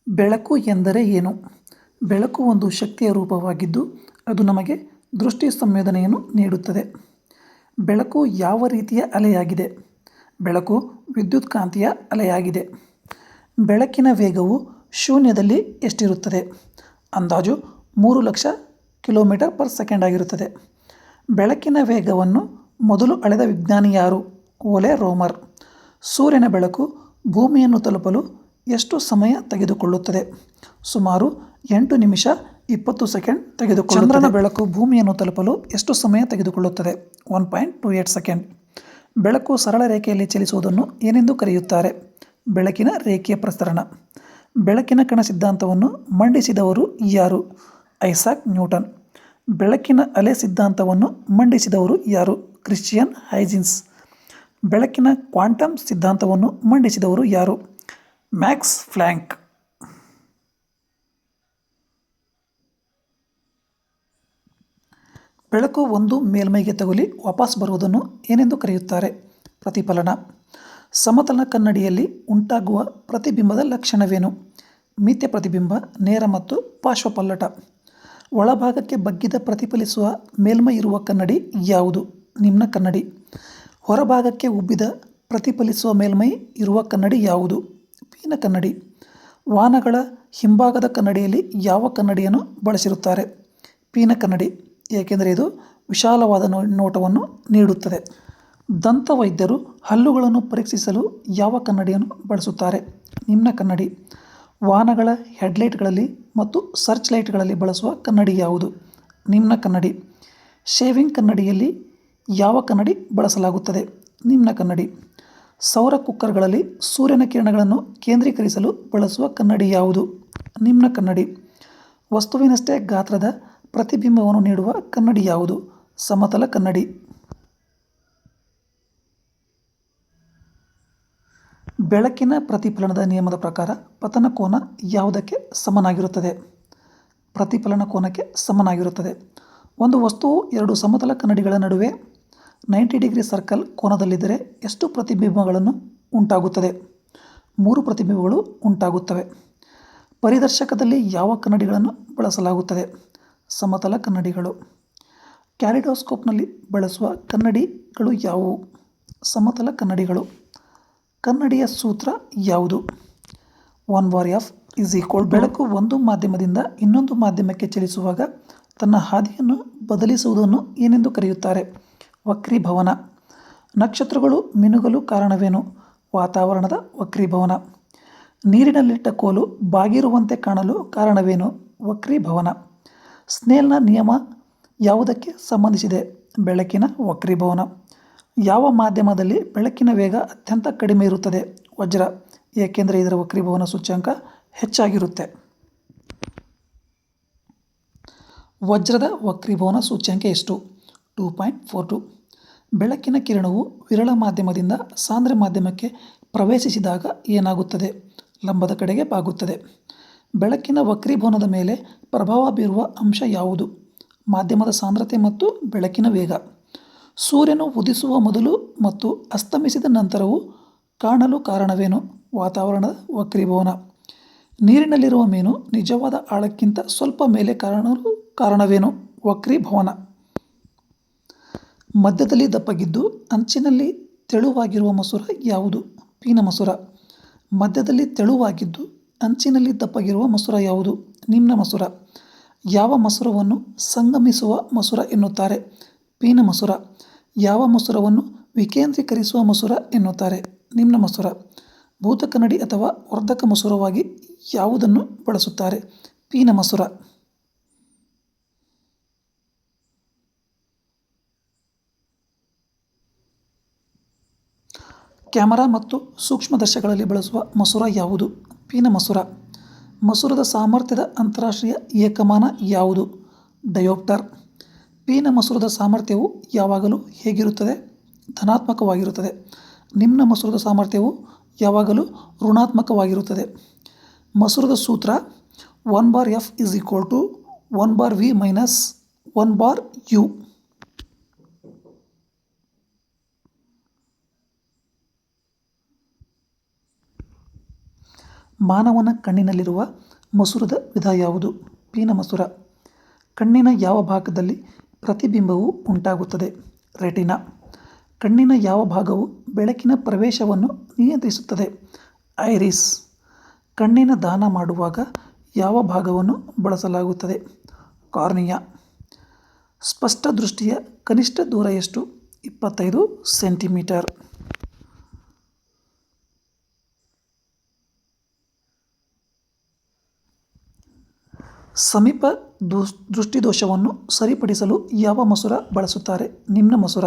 ಬೆಳಕು ಎಂದರೆ ಏನು? ಬೆಳಕು ಒಂದು ಶಕ್ತಿಯ ರೂಪವಾಗಿದ್ದು ಅದು ನಮಗೆ ದೃಷ್ಟಿ ಸಂವೇದನೆಯನ್ನು ನೀಡುತ್ತದೆ. ಬೆಳಕು ಯಾವ ರೀತಿಯ ಅಲೆಯಾಗಿದೆ? ಬೆಳಕು ವಿದ್ಯುತ್ಕಾಂತೀಯ ಅಲೆಯಾಗಿದೆ. ಬೆಳಕಿನ ವೇಗವು ಶೂನ್ಯದಲ್ಲಿ ಎಷ್ಟಿರುತ್ತದೆ? ಅಂದಾಜು 3,00,000 km/s ಆಗಿರುತ್ತದೆ. ಬೆಳಕಿನ ವೇಗವನ್ನು ಮೊದಲು ಅಳೆದ ವಿಜ್ಞಾನಿ ಯಾರು? ಓಲೆ ರೋಮರ್. ಸೂರ್ಯನ ಬೆಳಕು ಭೂಮಿಯನ್ನು ತಲುಪಲು ಎಷ್ಟು ಸಮಯ ತೆಗೆದುಕೊಳ್ಳುತ್ತದೆ? ಸುಮಾರು 8 ನಿಮಿಷ 20 ಸೆಕೆಂಡ್ ತೆಗೆದುಕೊಳ್ಳುತ್ತದೆ. ಚಂದ್ರನ ಬೆಳಕು ಭೂಮಿಯನ್ನು ತಲುಪಲು ಎಷ್ಟು ಸಮಯ ತೆಗೆದುಕೊಳ್ಳುತ್ತದೆ? 1.28 ಸೆಕೆಂಡ್. ಬೆಳಕು ಸರಳ ರೇಖೆಯಲ್ಲಿ ಚಲಿಸುವುದನ್ನು ಏನೆಂದು ಕರೆಯುತ್ತಾರೆ? ಬೆಳಕಿನ ರೇಖೀಯ ಪ್ರಸರಣ. ಬೆಳಕಿನ ಕಣ ಸಿದ್ಧಾಂತವನ್ನು ಮಂಡಿಸಿದವರು ಯಾರು? Isaac Newton. ಬೆಳಕಿನ ಅಲೆ ಸಿದ್ಧಾಂತವನ್ನು ಮಂಡಿಸಿದವರು ಯಾರು? Christian Huygens. ಬೆಳಕಿನ ಕ್ವಾಂಟಮ್ ಸಿದ್ಧಾಂತವನ್ನು ಮಂಡಿಸಿದವರು ಯಾರು? Max Planck. ಬೆಳಕು ಒಂದು ಮೇಲ್ಮೈಗೆ ತಗುಲಿ ವಾಪಸ್ ಬರುವುದನ್ನು ಏನೆಂದು ಕರೆಯುತ್ತಾರೆ? ಪ್ರತಿಫಲನ. ಸಮತಲ ಕನ್ನಡಿಯಲ್ಲಿ ಉಂಟಾಗುವ ಪ್ರತಿಬಿಂಬದ ಲಕ್ಷಣವೇನು? ಮಿಥ್ಯ ಪ್ರತಿಬಿಂಬ, ನೇರ ಮತ್ತು ಪಾರ್ಶ್ವಪಲ್ಲಟ. ಒಳಭಾಗಕ್ಕೆ ಬಗ್ಗಿದ ಪ್ರತಿಫಲಿಸುವ ಮೇಲ್ಮೈ ಇರುವ ಕನ್ನಡಿ ಯಾವುದು? ನಿಮ್ನ ಕನ್ನಡಿ. ಹೊರಭಾಗಕ್ಕೆ ಉಬ್ಬಿದ ಪ್ರತಿಫಲಿಸುವ ಮೇಲ್ಮೈ ಇರುವ ಕನ್ನಡಿ ಯಾವುದು? ಪೀನ ಕನ್ನಡಿ. ವಾಹನಗಳ ಹಿಂಭಾಗದ ಕನ್ನಡಿಯಲ್ಲಿ ಯಾವ ಕನ್ನಡಿಯನ್ನು ಬಳಸಿರುತ್ತಾರೆ? ಪೀನ ಕನ್ನಡಿ, ಏಕೆಂದರೆ ಇದು ವಿಶಾಲವಾದ ನೋಟವನ್ನು ನೀಡುತ್ತದೆ. ದಂತವೈದ್ಯರು ಹಲ್ಲುಗಳನ್ನು ಪರೀಕ್ಷಿಸಲು ಯಾವ ಕನ್ನಡಿಯನ್ನು ಬಳಸುತ್ತಾರೆ? ನಿಮ್ನ ಕನ್ನಡಿ. ವಾಹನಗಳ ಹೆಡ್ಲೈಟ್ಗಳಲ್ಲಿ ಮತ್ತು ಸರ್ಚ್ ಲೈಟ್ಗಳಲ್ಲಿ ಬಳಸುವ ಕನ್ನಡಿ ಯಾವುದು? ನಿಮ್ನ ಕನ್ನಡಿ. ಶೇವಿಂಗ್ ಕನ್ನಡಿಯಲ್ಲಿ ಯಾವ ಕನ್ನಡಿ ಬಳಸಲಾಗುತ್ತದೆ? ನಿಮ್ನ ಕನ್ನಡಿ. ಸೌರ ಕುಕ್ಕರ್ಗಳಲ್ಲಿ ಸೂರ್ಯನ ಕಿರಣಗಳನ್ನು ಕೇಂದ್ರೀಕರಿಸಲು ಬಳಸುವ ಕನ್ನಡಿ ಯಾವುದು? ನಿಮ್ನ ಕನ್ನಡಿ. ವಸ್ತುವಿನಷ್ಟೇ ಗಾತ್ರದ ಪ್ರತಿಬಿಂಬವನ್ನು ನೀಡುವ ಕನ್ನಡಿ ಯಾವುದು? ಸಮತಲ ಕನ್ನಡಿ. ಬೆಳಕಿನ ಪ್ರತಿಫಲನದ ನಿಯಮದ ಪ್ರಕಾರ ಪತನ ಕೋನ ಯಾವುದಕ್ಕೆ ಸಮನಾಗಿರುತ್ತದೆ? ಪ್ರತಿಫಲನ ಕೋನಕ್ಕೆ ಸಮನಾಗಿರುತ್ತದೆ. ಒಂದು ವಸ್ತುವು ಎರಡು ಸಮತಲ ಕನ್ನಡಿಗಳ ನಡುವೆ 90 ಡಿಗ್ರಿ ಸರ್ಕಲ್ ಕೋನದಲ್ಲಿದ್ದರೆ ಎಷ್ಟು ಪ್ರತಿಬಿಂಬಗಳನ್ನು ಉಂಟಾಗುತ್ತದೆ? 3 ಪ್ರತಿಬಿಂಬಗಳು ಉಂಟಾಗುತ್ತವೆ. ಪರಿದರ್ಶಕದಲ್ಲಿ ಯಾವ ಕನ್ನಡಿಗಳನ್ನು ಬಳಸಲಾಗುತ್ತದೆ? ಸಮತಲ ಕನ್ನಡಿಗಳು. ಕ್ಯಾಲಿಡೋಸ್ಕೋಪ್ನಲ್ಲಿ ಬಳಸುವ ಕನ್ನಡಿಗಳು ಯಾವುವು? ಸಮತಲ ಕನ್ನಡಿಗಳು. ಕನ್ನಡಿಯ ಸೂತ್ರ ಯಾವುದು? 1/f = ಬೆಳಕು ಒಂದು ಮಾಧ್ಯಮದಿಂದ ಇನ್ನೊಂದು ಮಾಧ್ಯಮಕ್ಕೆ ಚಲಿಸುವಾಗ ತನ್ನ ಹಾದಿಯನ್ನು ಬದಲಿಸುವುದನ್ನು ಏನೆಂದು ಕರೆಯುತ್ತಾರೆ? ವಕ್ರೀಭವನ. ನಕ್ಷತ್ರಗಳು ಮಿನುಗಲು ಕಾರಣವೇನು? ವಾತಾವರಣದ ವಕ್ರೀಭವನ. ನೀರಿನಲ್ಲಿಟ್ಟ ಕೋಲು ಬಾಗಿರುವಂತೆ ಕಾಣಲು ಕಾರಣವೇನು? ವಕ್ರೀಭವನ. ಸ್ನೇಲ್ನ ನಿಯಮ ಯಾವುದಕ್ಕೆ ಸಂಬಂಧಿಸಿದೆ? ಬೆಳಕಿನ ವಕ್ರೀಭವನ. ಯಾವ ಮಾಧ್ಯಮದಲ್ಲಿ ಬೆಳಕಿನ ವೇಗ ಅತ್ಯಂತ ಕಡಿಮೆ ಇರುತ್ತದೆ? ವಜ್ರ, ಏಕೆಂದರೆ ಇದರ ವಕ್ರೀಭವನ ಸೂಚ್ಯಂಕ ಹೆಚ್ಚಾಗಿರುತ್ತೆ. ವಜ್ರದ ವಕ್ರೀಭವನ ಸೂಚ್ಯಂಕ ಎಷ್ಟು? 2.42. ಬೆಳಕಿನ ಕಿರಣವು ವಿರಳ ಮಾಧ್ಯಮದಿಂದ ಸಾಂದ್ರ ಮಾಧ್ಯಮಕ್ಕೆ ಪ್ರವೇಶಿಸಿದಾಗ ಏನಾಗುತ್ತದೆ? ಲಂಬದ ಕಡೆಗೆ ಬಾಗುತ್ತದೆ. ಬೆಳಕಿನ ವಕ್ರೀಭವನದ ಮೇಲೆ ಪ್ರಭಾವ ಬೀರುವ ಅಂಶ ಯಾವುದು? ಮಾಧ್ಯಮದ ಸಾಂದ್ರತೆ ಮತ್ತು ಬೆಳಕಿನ ವೇಗ. ಸೂರ್ಯನು ಉದಿಸುವ ಮೊದಲು ಮತ್ತು ಅಸ್ತಮಿಸಿದ ನಂತರವೂ ಕಾಣಲು ಕಾರಣವೇನು? ವಾತಾವರಣದ ವಕ್ರೀಭವನ. ನೀರಿನಲ್ಲಿರುವ ಮೀನು ನಿಜವಾದ ಆಳಕ್ಕಿಂತ ಸ್ವಲ್ಪ ಮೇಲೆ ಕಾಣಲು ಕಾರಣವೇನು? ವಕ್ರೀಭವನ. ಮಧ್ಯದಲ್ಲಿ ದಪ್ಪಗಿದ್ದು ಅಂಚಿನಲ್ಲಿ ತೆಳುವಾಗಿರುವ ಮಸೂರ ಯಾವುದು? ಪೀನ ಮಸೂರ. ಮಧ್ಯದಲ್ಲಿ ತೆಳುವಾಗಿದ್ದು ಅಂಚಿನಲ್ಲಿ ದಪ್ಪಗಿರುವ ಮಸೂರ ಯಾವುದು? ನಿಮ್ನ ಮಸೂರ. ಯಾವ ಮಸೂರವನ್ನು ಸಂಗಮಿಸುವ ಮಸೂರ ಎನ್ನುತ್ತಾರೆ? ಪೀನ ಮಸೂರ. ಯಾವ ಮಸೂರವನ್ನು ವಿಕೇಂದ್ರೀಕರಿಸುವ ಮಸೂರ ಎನ್ನುತ್ತಾರೆ? ನಿಮ್ನ ಮಸೂರ. ಭೂತ ಕನ್ನಡಿ ಅಥವಾ ವರ್ಧಕ ಮಸೂರವಾಗಿ ಯಾವುದನ್ನು ಬಳಸುತ್ತಾರೆ? ಪೀನ ಮಸೂರ. ಕ್ಯಾಮರಾ ಮತ್ತು ಸೂಕ್ಷ್ಮದರ್ಶಕಗಳಲ್ಲಿ ಬಳಸುವ ಮಸೂರ ಯಾವುದು? ಪೀನ ಮಸೂರ. ಮಸೂರದ ಸಾಮರ್ಥ್ಯದ ಅಂತರರಾಷ್ಟ್ರೀಯ ಏಕಮಾನ ಯಾವುದು? ಡಯೋಪ್ಟರ್. ಪೀನ ಮಸೂರದ ಸಾಮರ್ಥ್ಯವು ಯಾವಾಗಲೂ ಹೇಗಿರುತ್ತದೆ? ಧನಾತ್ಮಕವಾಗಿರುತ್ತದೆ. ನಿಮ್ನ ಮಸೂರದ ಸಾಮರ್ಥ್ಯವು ಯಾವಾಗಲೂ ಋಣಾತ್ಮಕವಾಗಿರುತ್ತದೆ. ಮಸೂರದ ಸೂತ್ರ 1/f = 1/v - 1/u. ಮಾನವನ ಕಣ್ಣಿನಲ್ಲಿರುವ ಮಸೂರದ ವಿಧ ಯಾವುದು? ಪೀನಮಸೂರ. ಕಣ್ಣಿನ ಯಾವ ಭಾಗದಲ್ಲಿ ಪ್ರತಿಬಿಂಬವು ಉಂಟಾಗುತ್ತದೆ? ರೆಟಿನಾ. ಕಣ್ಣಿನ ಯಾವ ಭಾಗವು ಬೆಳಕಿನ ಪ್ರವೇಶವನ್ನು ನಿಯಂತ್ರಿಸುತ್ತದೆ? ಐರಿಸ್. ಕಣ್ಣಿನ ದಾನ ಮಾಡುವಾಗ ಯಾವ ಭಾಗವನ್ನು ಬಳಸಲಾಗುತ್ತದೆ? ಕಾರ್ನಿಯಾ. ಸ್ಪಷ್ಟ ದೃಷ್ಟಿಯ ಕನಿಷ್ಠ ದೂರ ಎಷ್ಟು? 25 ಸೆಂಟಿಮೀಟರ್. ಸಮೀಪ ದೃಷ್ಟಿದೋಷವನ್ನು ಸರಿಪಡಿಸಲು ಯಾವ ಮಸೂರ ಬಳಸುತ್ತಾರೆ? ನಿಮ್ನ ಮಸೂರ.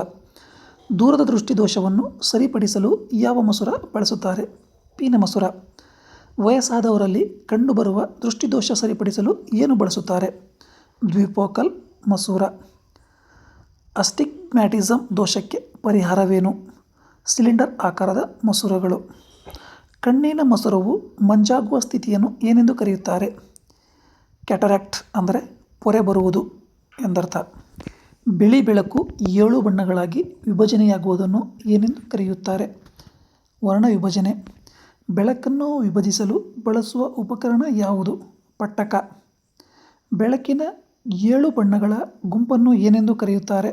ದೂರದ ದೃಷ್ಟಿದೋಷವನ್ನು ಸರಿಪಡಿಸಲು ಯಾವ ಮಸೂರ ಬಳಸುತ್ತಾರೆ? ಪೀನಮಸೂರ. ವಯಸ್ಸಾದವರಲ್ಲಿ ಕಂಡುಬರುವ ದೃಷ್ಟಿದೋಷ ಸರಿಪಡಿಸಲು ಏನು ಬಳಸುತ್ತಾರೆ? ದ್ವಿಫೋಕಲ್ ಮಸೂರ. ಅಸ್ಟಿಗ್ಮ್ಯಾಟಿಸಮ್ ದೋಷಕ್ಕೆ ಪರಿಹಾರವೇನು? ಸಿಲಿಂಡರ್ ಆಕಾರದ ಮಸೂರಗಳು. ಕಣ್ಣಿನ ಮಸೂರವು ಮಂಜಾಗುವ ಸ್ಥಿತಿಯನ್ನು ಏನೆಂದು ಕರೆಯುತ್ತಾರೆ? ಕ್ಯಾಟರಾಕ್ಟ್ ಅಂದರೆ ಪೊರೆ ಬರುವುದು ಎಂದರ್ಥ. ಬಿಳಿ ಬೆಳಕು 7 ಬಣ್ಣಗಳಾಗಿ ವಿಭಜನೆಯಾಗುವುದನ್ನು ಏನೆಂದು ಕರೆಯುತ್ತಾರೆ? ವರ್ಣವಿಭಜನೆ. ಬೆಳಕನ್ನು ವಿಭಜಿಸಲು ಬಳಸುವ ಉಪಕರಣ ಯಾವುದು? ಪಟ್ಟಕ. ಬೆಳಕಿನ 7 ಬಣ್ಣಗಳ ಗುಂಪನ್ನು ಏನೆಂದು ಕರೆಯುತ್ತಾರೆ?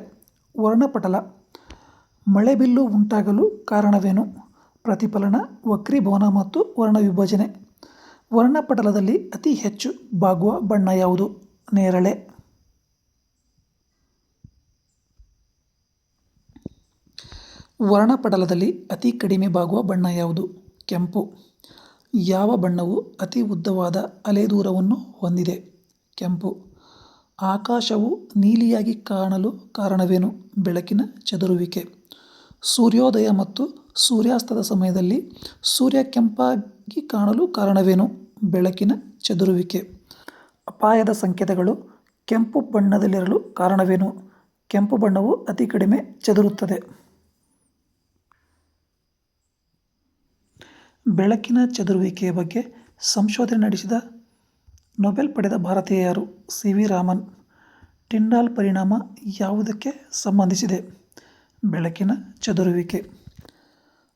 ವರ್ಣಪಟಲ. ಮಳೆಬಿಲ್ಲು ಉಂಟಾಗಲು ಕಾರಣವೇನು? ಪ್ರತಿಫಲನ, ವಕ್ರೀಭವನ ಮತ್ತು ವರ್ಣವಿಭಜನೆ. ವರ್ಣಪಟಲದಲ್ಲಿ ಅತಿ ಹೆಚ್ಚು ಬಾಗುವ ಬಣ್ಣ ಯಾವುದು? ನೇರಳೆ. ವರ್ಣಪಟಲದಲ್ಲಿ ಅತಿ ಕಡಿಮೆ ಬಾಗುವ ಬಣ್ಣ ಯಾವುದು? ಕೆಂಪು. ಯಾವ ಬಣ್ಣವು ಅತಿ ಉದ್ದವಾದ ಅಲೆದೂರವನ್ನು ಹೊಂದಿದೆ? ಕೆಂಪು. ಆಕಾಶವು ನೀಲಿಯಾಗಿ ಕಾಣಲು ಕಾರಣವೇನು? ಬೆಳಕಿನ ಚದುರುವಿಕೆ. ಸೂರ್ಯೋದಯ ಮತ್ತು ಸೂರ್ಯಾಸ್ತದ ಸಮಯದಲ್ಲಿ ಸೂರ್ಯ ಕೆಂಪಾಗಿ ಕಾಣಲು ಕಾರಣವೇನು? ಬೆಳಕಿನ ಚದುರುವಿಕೆ. ಅಪಾಯದ ಸಂಕೇತಗಳು ಕೆಂಪು ಬಣ್ಣದಲ್ಲಿರಲು ಕಾರಣವೇನು? ಕೆಂಪು ಬಣ್ಣವು ಅತಿ ಕಡಿಮೆ ಚದುರುತ್ತದೆ. ಬೆಳಕಿನ ಚದುರುವಿಕೆಯ ಬಗ್ಗೆ ಸಂಶೋಧನೆ ನಡೆಸಿದ ನೊಬೆಲ್ ಪಡೆದ ಭಾರತೀಯ ಯಾರು? C V Raman. ಟಿಂಡಾಲ್ ಪರಿಣಾಮ ಯಾವುದಕ್ಕೆ ಸಂಬಂಧಿಸಿದೆ? ಬೆಳಕಿನ ಚದುರುವಿಕೆ.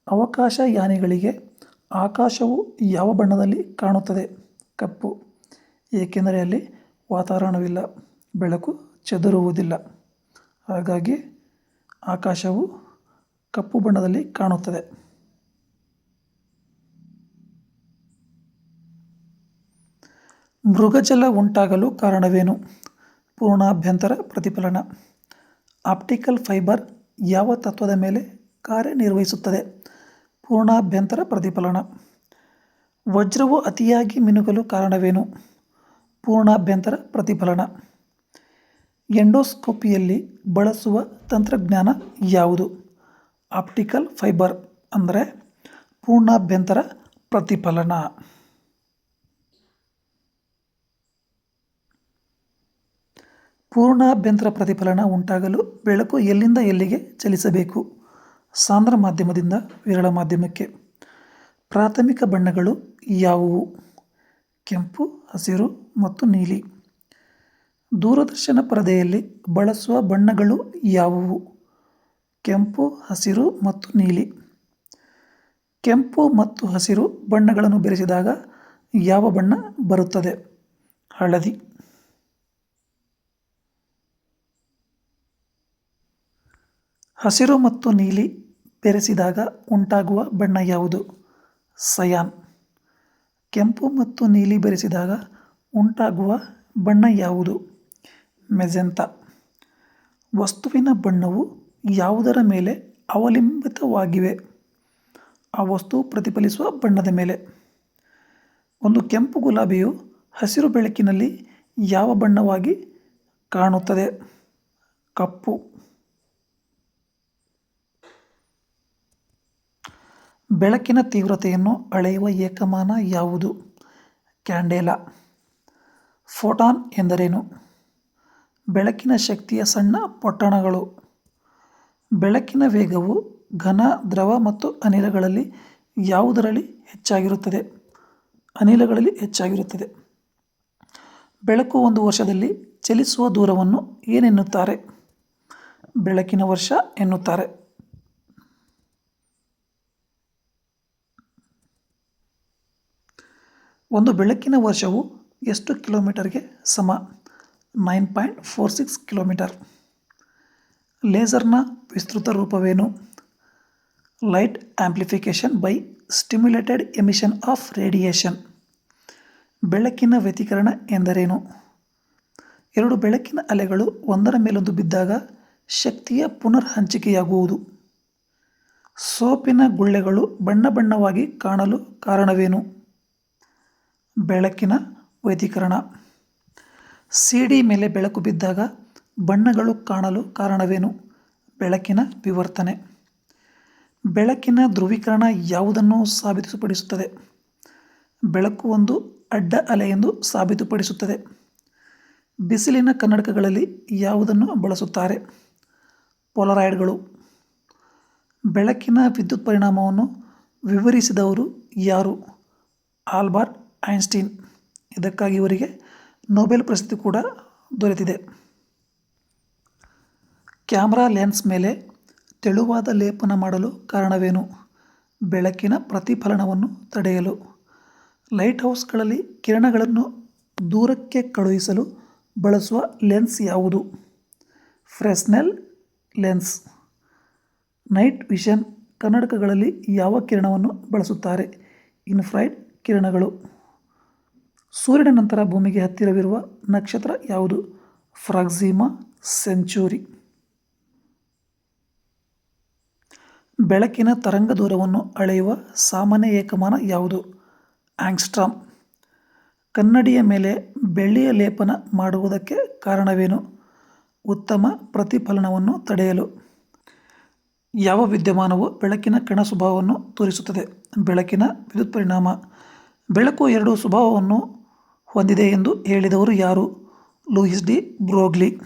ಅವಕಾಶಯಾನಿಗಳಿಗೆ ಆಕಾಶವು ಯಾವ ಬಣ್ಣದಲ್ಲಿ ಕಾಣುತ್ತದೆ? ಕಪ್ಪು. ಏಕೆಂದರೆ ಅಲ್ಲಿ ವಾತಾವರಣವಿಲ್ಲ, ಬೆಳಕು ಚದುರುವುದಿಲ್ಲ. ಹಾಗಾಗಿ ಆಕಾಶವು ಕಪ್ಪು ಬಣ್ಣದಲ್ಲಿ ಕಾಣುತ್ತದೆ. ಮೃಗಜಲ ಉಂಟಾಗಲು ಕಾರಣವೇನು? ಪೂರ್ಣಾಭ್ಯಂತರ ಪ್ರತಿಫಲನ. ಆಪ್ಟಿಕಲ್ ಫೈಬರ್ ಯಾವ ತತ್ವದ ಮೇಲೆ ಕಾರ್ಯನಿರ್ವಹಿಸುತ್ತದೆ? ಪೂರ್ಣಾಭ್ಯಂತರ ಪ್ರತಿಫಲನ. ವಜ್ರವು ಅತಿಯಾಗಿ ಮಿನುಗಲು ಕಾರಣವೇನು? ಪೂರ್ಣಾಭ್ಯಂತರ ಪ್ರತಿಫಲನ. ಎಂಡೋಸ್ಕೋಪಿಯಲ್ಲಿ ಬಳಸುವ ತಂತ್ರಜ್ಞಾನ ಯಾವುದು? ಆಪ್ಟಿಕಲ್ ಫೈಬರ್ ಅಂದರೆ ಪೂರ್ಣಾಭ್ಯಂತರ ಪ್ರತಿಫಲನ. ಪೂರ್ಣಾಭ್ಯಂತರ ಪ್ರತಿಫಲನ ಉಂಟಾಗಲು ಬೆಳಕು ಎಲ್ಲಿಂದ ಎಲ್ಲಿಗೆ ಚಲಿಸಬೇಕು? ಸಾಂದ್ರ ಮಾಧ್ಯಮದಿಂದ ವಿರಳ ಮಾಧ್ಯಮಕ್ಕೆ. ಪ್ರಾಥಮಿಕ ಬಣ್ಣಗಳು ಯಾವುವು? ಕೆಂಪು, ಹಸಿರು ಮತ್ತು ನೀಲಿ. ದೂರದರ್ಶನ ಪರದೆಯಲ್ಲಿ ಬಳಸುವ ಬಣ್ಣಗಳು ಯಾವುವು? ಕೆಂಪು, ಹಸಿರು ಮತ್ತು ನೀಲಿ. ಕೆಂಪು ಮತ್ತು ಹಸಿರು ಬಣ್ಣಗಳನ್ನು ಬೆರೆಸಿದಾಗ ಯಾವ ಬಣ್ಣ ಬರುತ್ತದೆ? ಹಳದಿ. ಹಸಿರು ಮತ್ತು ನೀಲಿ ಬೆರೆಸಿದಾಗ ಉಂಟಾಗುವ ಬಣ್ಣ ಯಾವುದು? ಸಯಾನ್. ಕೆಂಪು ಮತ್ತು ನೀಲಿ ಬೆರೆಸಿದಾಗ ಉಂಟಾಗುವ ಬಣ್ಣ ಯಾವುದು? ಮೆಜೆಂತಾ. ವಸ್ತುವಿನ ಬಣ್ಣವು ಯಾವುದರ ಮೇಲೆ ಅವಲಂಬಿತವಾಗಿವೆ? ಆ ವಸ್ತು ಪ್ರತಿಫಲಿಸುವ ಬಣ್ಣದ ಮೇಲೆ. ಒಂದು ಕೆಂಪು ಗುಲಾಬಿಯು ಹಸಿರು ಬೆಳಕಿನಲ್ಲಿ ಯಾವ ಬಣ್ಣವಾಗಿ ಕಾಣುತ್ತದೆ? ಕಪ್ಪು. ಬೆಳಕಿನ ತೀವ್ರತೆಯನ್ನು ಅಳೆಯುವ ಏಕಮಾನ ಯಾವುದು? ಕ್ಯಾಂಡೆಲಾ. ಫೋಟಾನ್ ಎಂದರೇನು? ಬೆಳಕಿನ ಶಕ್ತಿಯ ಸಣ್ಣ ಪೊಟ್ಟಣಗಳು. ಬೆಳಕಿನ ವೇಗವು ಘನ, ದ್ರವ ಮತ್ತು ಅನಿಲಗಳಲ್ಲಿ ಯಾವುದರಲ್ಲಿ ಹೆಚ್ಚಾಗಿರುತ್ತದೆ? ಅನಿಲಗಳಲ್ಲಿ ಹೆಚ್ಚಾಗಿರುತ್ತದೆ. ಬೆಳಕು ಒಂದು ವರ್ಷದಲ್ಲಿ ಚಲಿಸುವ ದೂರವನ್ನು ಏನೆನ್ನುತ್ತಾರೆ? ಬೆಳಕಿನ ವರ್ಷ ಎನ್ನುತ್ತಾರೆ. ಒಂದು ಬೆಳಕಿನ ವರ್ಷವು ಎಷ್ಟು ಕಿಲೋಮೀಟರ್ಗೆ ಸಮ? 9.46 ಕಿಲೋಮೀಟರ್. ಲೇಸರ್ನ ವಿಸ್ತೃತ ರೂಪವೇನು? Light amplification by stimulated emission of radiation. ಬೆಳಕಿನ ವ್ಯತಿಕರಣ ಎಂದರೇನು? ಎರಡು ಬೆಳಕಿನ ಅಲೆಗಳು ಒಂದರ ಮೇಲೊಂದು ಬಿದ್ದಾಗ ಶಕ್ತಿಯ ಪುನರ್ ಹಂಚಿಕೆಯಾಗುವುದು. ಸೋಪಿನ ಗುಳ್ಳೆಗಳು ಬಣ್ಣ ಬಣ್ಣವಾಗಿ ಕಾಣಲು ಕಾರಣವೇನು? ಬೆಳಕಿನ ವ್ಯತಿಕರಣ. ಸಿಡಿ ಮೇಲೆ ಬೆಳಕು ಬಿದ್ದಾಗ ಬಣ್ಣಗಳು ಕಾಣಲು ಕಾರಣವೇನು? ಬೆಳಕಿನ ವಿವರ್ತನೆ. ಬೆಳಕಿನ ಧ್ರುವೀಕರಣ ಯಾವುದನ್ನು ಸಾಬೀತುಪಡಿಸುತ್ತದೆ? ಬೆಳಕು ಒಂದು ಅಡ್ಡ ಅಲೆ ಎಂದು ಸಾಬೀತುಪಡಿಸುತ್ತದೆ. ಬಿಸಿಲಿನ ಕನ್ನಡಕಗಳಲ್ಲಿ ಯಾವುದನ್ನು ಬಳಸುತ್ತಾರೆ? ಪೋಲಾರಾಯ್ಡ್ಗಳು. ಬೆಳಕಿನ ವಿದ್ಯುತ್ ಪರಿಣಾಮವನ್ನು ವಿವರಿಸಿದವರು ಯಾರು? Albert Einstein. ಇದಕ್ಕಾಗಿ ಇವರಿಗೆ ನೊಬೆಲ್ ಪ್ರಶಸ್ತಿ ಕೂಡ ದೊರೆತಿದೆ. ಕ್ಯಾಮರಾ ಲೆನ್ಸ್ ಮೇಲೆ ತೆಳುವಾದ ಲೇಪನ ಮಾಡಲು ಕಾರಣವೇನು? ಬೆಳಕಿನ ಪ್ರತಿಫಲನವನ್ನು ತಡೆಯಲು. ಲೈಟ್ ಹೌಸ್ಗಳಲ್ಲಿ ಕಿರಣಗಳನ್ನು ದೂರಕ್ಕೆ ಕಳುಹಿಸಲು ಬಳಸುವ ಲೆನ್ಸ್ ಯಾವುದು? Fresnel lens. ನೈಟ್ ವಿಷನ್ ಕನ್ನಡಕಗಳಲ್ಲಿ ಯಾವ ಕಿರಣವನ್ನು ಬಳಸುತ್ತಾರೆ? ಇನ್ಫ್ರಾರೆಡ್ ಕಿರಣಗಳು. ಸೂರ್ಯನ ನಂತರ ಭೂಮಿಗೆ ಹತ್ತಿರವಿರುವ ನಕ್ಷತ್ರ ಯಾವುದು? Proxima century. ಬೆಳಕಿನ ತರಂಗ ದೂರವನ್ನು ಅಳೆಯುವ ಸಾಮಾನ್ಯ ಏಕಮಾನ ಯಾವುದು? ಆಂಗ್ಸ್ಟ್ರಾಮ್. ಕನ್ನಡಿಯ ಮೇಲೆ ಬೆಳ್ಳಿಯ ಲೇಪನ ಮಾಡುವುದಕ್ಕೆ ಕಾರಣವೇನು? ಉತ್ತಮ ಪ್ರತಿಫಲನವನ್ನು ತಡೆಯಲು. ಯಾವ ವಿದ್ಯಮಾನವು ಬೆಳಕಿನ ಕಣ ಸ್ವಭಾವವನ್ನು ತೋರಿಸುತ್ತದೆ? ಬೆಳಕಿನ ವಿದ್ಯುತ್ ಪರಿಣಾಮ. ಬೆಳಕು ಎರಡು ಸ್ವಭಾವವನ್ನು ಹೊಂದಿದೆ ಎಂದು ಹೇಳಿದವರು ಯಾರು? Louis D Broglie.